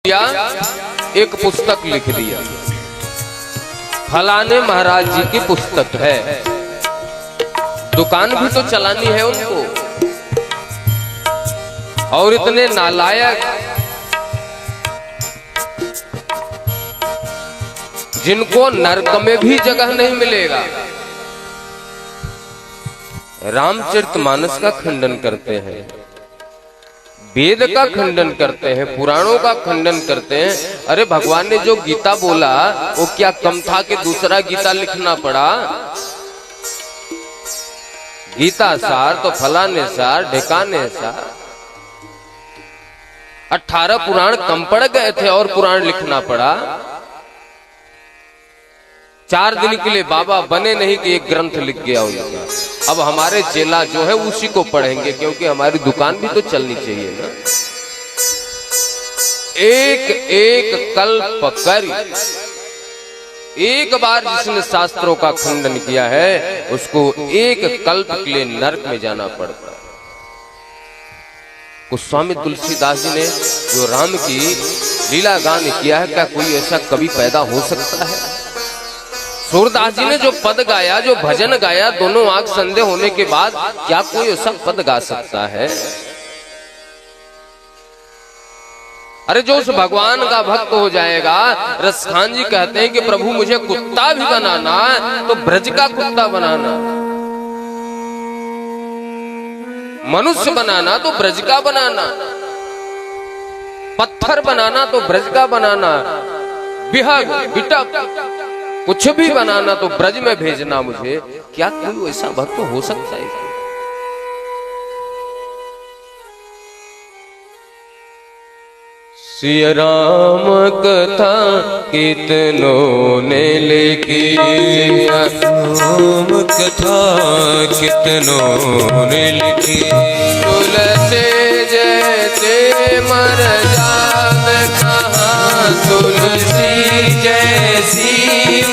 एक पुस्तक लिख दिया, फलाने महाराज जी की पुस्तक है। दुकान भी तो चलानी है उनको, और इतने नालायक जिनको नरक में भी जगह नहीं मिलेगा, रामचरितमानस का खंडन करते हैं, वेद का खंडन करते हैं, पुराणों का खंडन करते हैं। अरे भगवान ने जो गीता बोला वो क्या कम था कि दूसरा गीता लिखना पड़ा? गीता सार तो फलाने सार ढिकाने सार, 18 पुराण कम पड़ गए थे और पुराण लिखना पड़ा। 4 दिन के लिए बाबा बने नहीं कि एक ग्रंथ लिख गया उनका। अब हमारे चेला जो है उसी को पढ़ेंगे, क्योंकि हमारी दुकान भी तो चलनी चाहिए ना। एक एक कल्प कर, एक बार जिसने शास्त्रों का खंडन किया है उसको एक कल्प के लिए नरक में जाना पड़ता है। गोस्वामी तुलसीदास जी ने जो राम की लीला गान किया है, क्या कोई ऐसा कवि पैदा हो सकता है? सूरदास जी ने जो पद गाया, जो भजन गाया, दोनों आंख संधे होने के बाद, क्या कोई ऐसा पद गा सकता है? अरे जो उस भगवान का भक्त हो जाएगा, रसखान जी कहते हैं कि प्रभु मुझे कुत्ता भी बनाना तो ब्रज का कुत्ता बनाना, मनुष्य बनाना तो ब्रज का बनाना, पत्थर बनाना तो ब्रज का बनाना, बिहग बिटक कुछ भी बनाना तो ब्रज में भेजना मुझे। क्या कोई ऐसा भक्त हो सकता है? श्री राम कथा कितनों ने लिखी, राम कथा कितनों ने लिखी। तुलसी जैसे मर जात कहाँ, तुलसी जैसी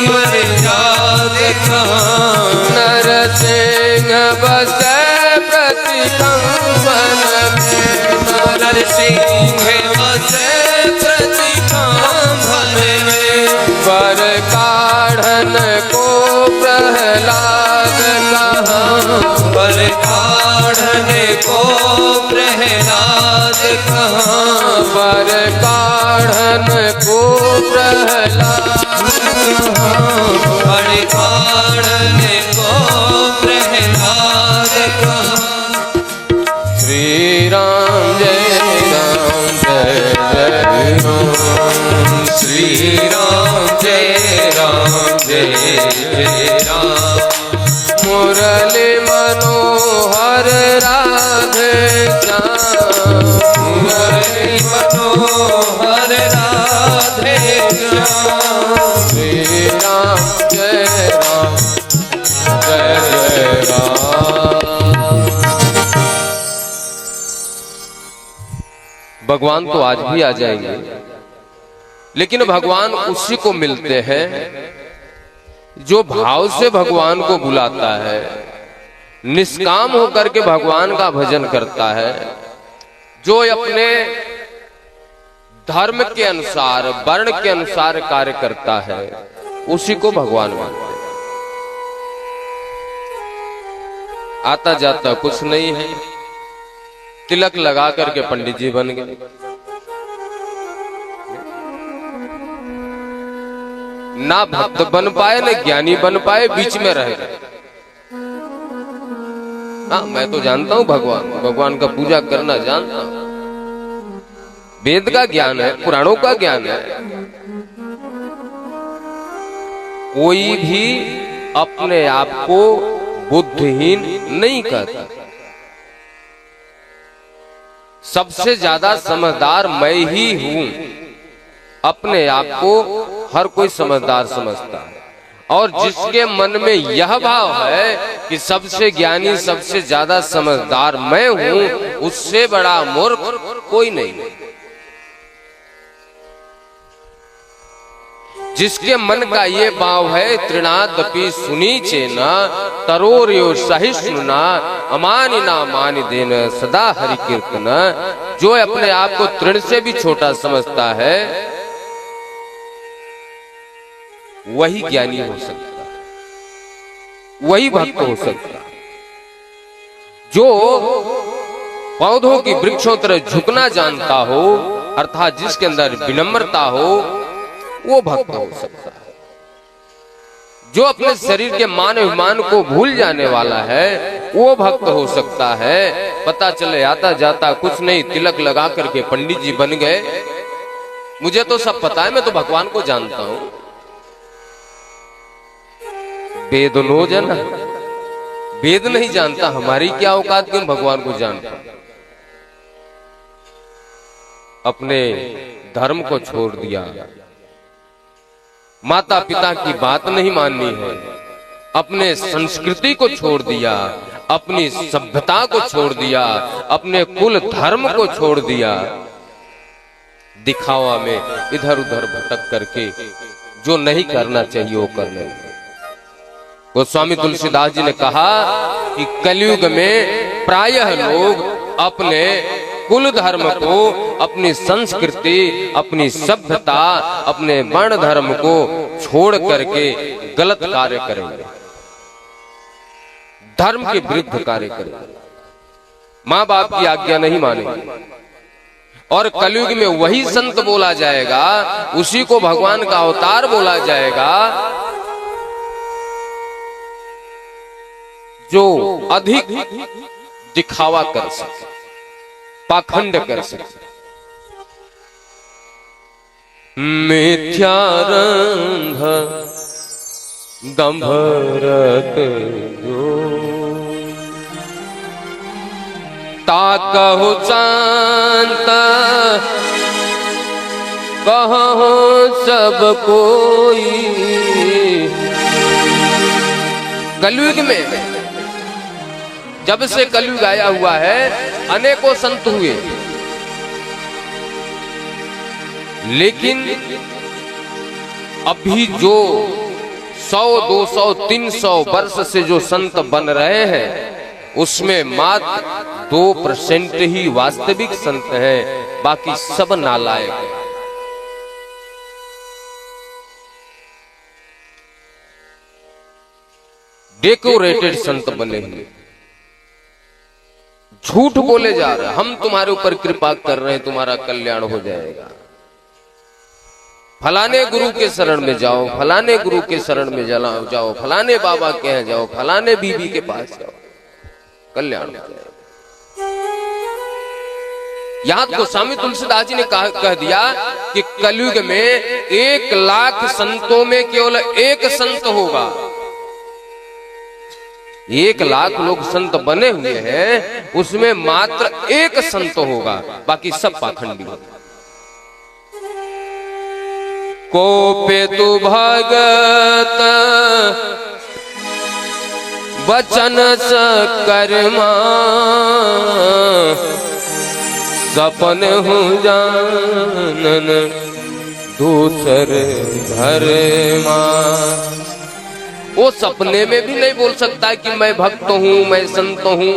मर्याद कहाँ। नरसिंह बसे प्रति कंवन में, नरसिंह बसे प्रति कंवन में। पर काढ़न को प्रहलाद कहाँ, पर काढ़न को प्रहलाद कहाँ। पर काढ़न को प्रहलाद पर काढ़न को प्रहलाद कहाँ। श्री राम जय राम जय जय राम, श्री राम जय राम जय जय राम। मुरली मनोहर राधे श्याम, मुरली मनोहर राधे श्याम। श्री राम जय राम जय जय राम। भगवान तो आज भी आ जाएंगे, लेकिन भगवान उसी को मिलते हैं जो भाव से भगवान को बुलाता है, निष्काम होकर के भगवान का भजन करता है, जो अपने धर्म के अनुसार, वर्ण के अनुसार कार्य करता है, उसी को भगवान मानते हैं। आता जाता कुछ नहीं है, तिलक लगा करके पंडित जी बन गए, ना भक्त बन पाए न ज्ञानी बन पाए, बीच में रह गए। हाँ, मैं तो जानता हूं भगवान का पूजा करना जानता हूं, वेद का ज्ञान है, पुराणों का ज्ञान है। कोई भी अपने आप को बुद्धिहीन नहीं कहता। सबसे ज्यादा समझदार मैं ही हूं, अपने आप को हर कोई समझदार समझता है। और जिसके मन में यह भाव है कि सबसे ज्ञानी, सबसे ज्यादा समझदार मैं हूं, उससे बड़ा मूर्ख कोई नहीं। जिसके मन का ये भाव है, तृणादपि सुनी चेना, तरोर्यो सहिष्णुना अमानिना मानि देन सदा हरि कीर्तन। जो अपने आप को तृण से भी छोटा समझता है वही ज्ञानी हो सकता है, वही भक्त हो सकता है। जो पौधों की वृक्षों तरह झुकना जानता हो, अर्थात जिसके अंदर विनम्रता हो, वो भक्त हो सकता है। जो अपने शरीर के मान अभिमान को भूल जाने वाला है वो भक्त हो सकता है। पता चले आता जाता कुछ नहीं, तिलक लगा करके पंडित जी बन गए, मुझे तो सब पता है, मैं तो भगवान को जानता हूं। वेद नो जना, वेद नहीं जानता, हमारी क्या औकात कि हम भगवान को जानता। अपने धर्म को छोड़ दिया, माता पिता की बात नहीं माननी है, अपने संस्कृति को छोड़ दिया, अपनी सभ्यता को छोड़ दिया, अपने कुल धर्म को छोड़ दिया, दिखावा में इधर उधर भटक करके जो नहीं करना चाहिए वो करने लगे। गोस्वामी तुलसीदास जी ने कहा कि कलयुग में प्रायः लोग अपने कुल धर्म को, अपनी संस्कृति, अपनी सभ्यता, अपने वर्ण धर्म को छोड़ करके गलत कार्य करेंगे, धर्म के विरुद्ध कार्य करेंगे, माँ बाप की आज्ञा नहीं मानेंगे। और कलयुग में वही संत बोला जाएगा, उसी को भगवान का अवतार बोला जाएगा जो अधिक दिखावा कर सके, पाखंड कर सके। मिथ्यारंध दंभरत जो ताकहु शांत कहु सब कोई। कलयुग में जब से कलयुग आया हुआ है अनेकों संत हुए, लेकिन अभी जो 100, 200, 300 वर्ष से जो संत बन रहे हैं उसमें मात्र 2% ही वास्तविक संत हैं, बाकी सब नालायक हैं। डेकोरेटेड संत बने हुए, झूठ बोले जा रहे हैं, हम तुम्हारे ऊपर कृपा कर रहे हैं, तुम्हारा कल्याण हो जाएगा, फलाने गुरु के शरण में जाओ, फलाने गुरु के शरण में जाओ, फलाने बाबा के यहाँ जाओ, फलाने बीबी के पास जाओ, कल्याण हो जाएगा। यहां तो गोस्वामी तुलसीदास जी ने कह दिया कि कलयुग में 1 लाख संतों में केवल एक संत होगा। 1 लाख लोग संत बने हुए हैं, उसमें मात्र एक संत होगा, बाकी सब पाखंडी होगा। कोपेतु भगत वचन सकर्मा सपन हूँ जानन दूसर धर्मा। वो सपने में भी नहीं बोल सकता कि मैं भक्त हूँ, मैं संत हूँ,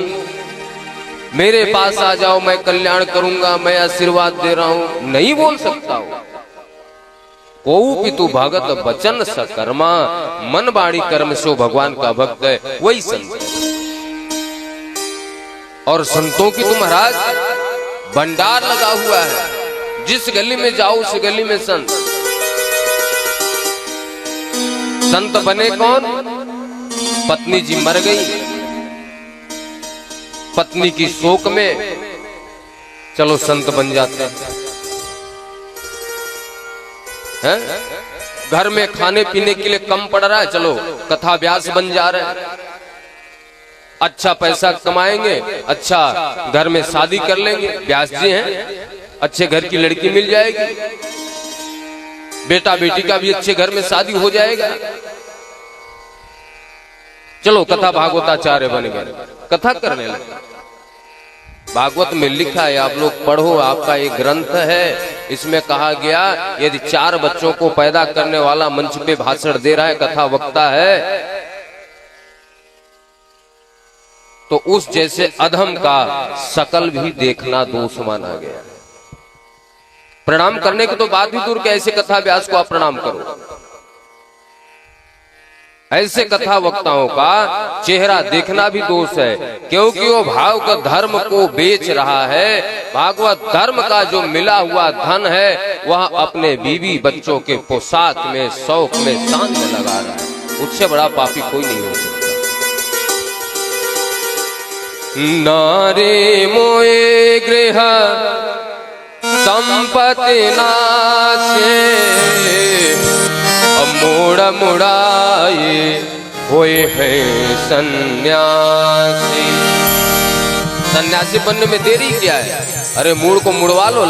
मेरे पास आ जाओ, मैं कल्याण करूंगा, मैं आशीर्वाद दे रहा हूँ, नहीं बोल सकता हो। को पितु भगत वचन सकर्मा, मन बाणी कर्म से वो भगवान का भक्त है, वही संत। और संतों की तो महाराज भंडार लगा हुआ है, जिस गली में जाओ उस गली में संत। संत बने कौन? पत्नी जी मर गई, पत्नी की शोक में चलो संत बन जाते हैं। घर में खाने पीने के लिए कम पड़ रहा है, चलो कथा व्यास बन जा रहे हैं, अच्छा पैसा कमाएंगे, अच्छा घर में शादी कर लेंगे, व्यास जी हैं, अच्छे घर की लड़की मिल जाएगी, बेटा बेटी का भी अच्छे घर में शादी हो जाएगा, चलो कथा भागवताचार्य बन गए, कथा करने लगे। भागवत में लिखा है, आप लोग पढ़ो, आपका एक ग्रंथ है, इसमें कहा गया यदि 4 बच्चों को पैदा करने वाला मंच पे भाषण दे रहा है, कथा वक्ता है, तो उस जैसे अधम का शकल भी देखना दोष माना गया। प्रणाम करने के तो बात भी दूर के ऐसे कथा व्यास को आप प्रणाम करो। ऐसे कथा वक्ताओं का चेहरा देखना भी दोष है, क्योंकि वो भाव का धर्म को बेच रहा है। भागवत धर्म का जो मिला हुआ धन है वह अपने बीवी बच्चों के पोशाक में, शौक में, शान में लगा रहा है। उससे बड़ा पापी कोई नहीं हो सकता। नारे मोए गृह संपत्ति नासे, मोड़ मुड़ाए हुए हैं सन्यासी। सन्यासी बनने में देरी क्या है? अरे मूड को मुड़वा लो।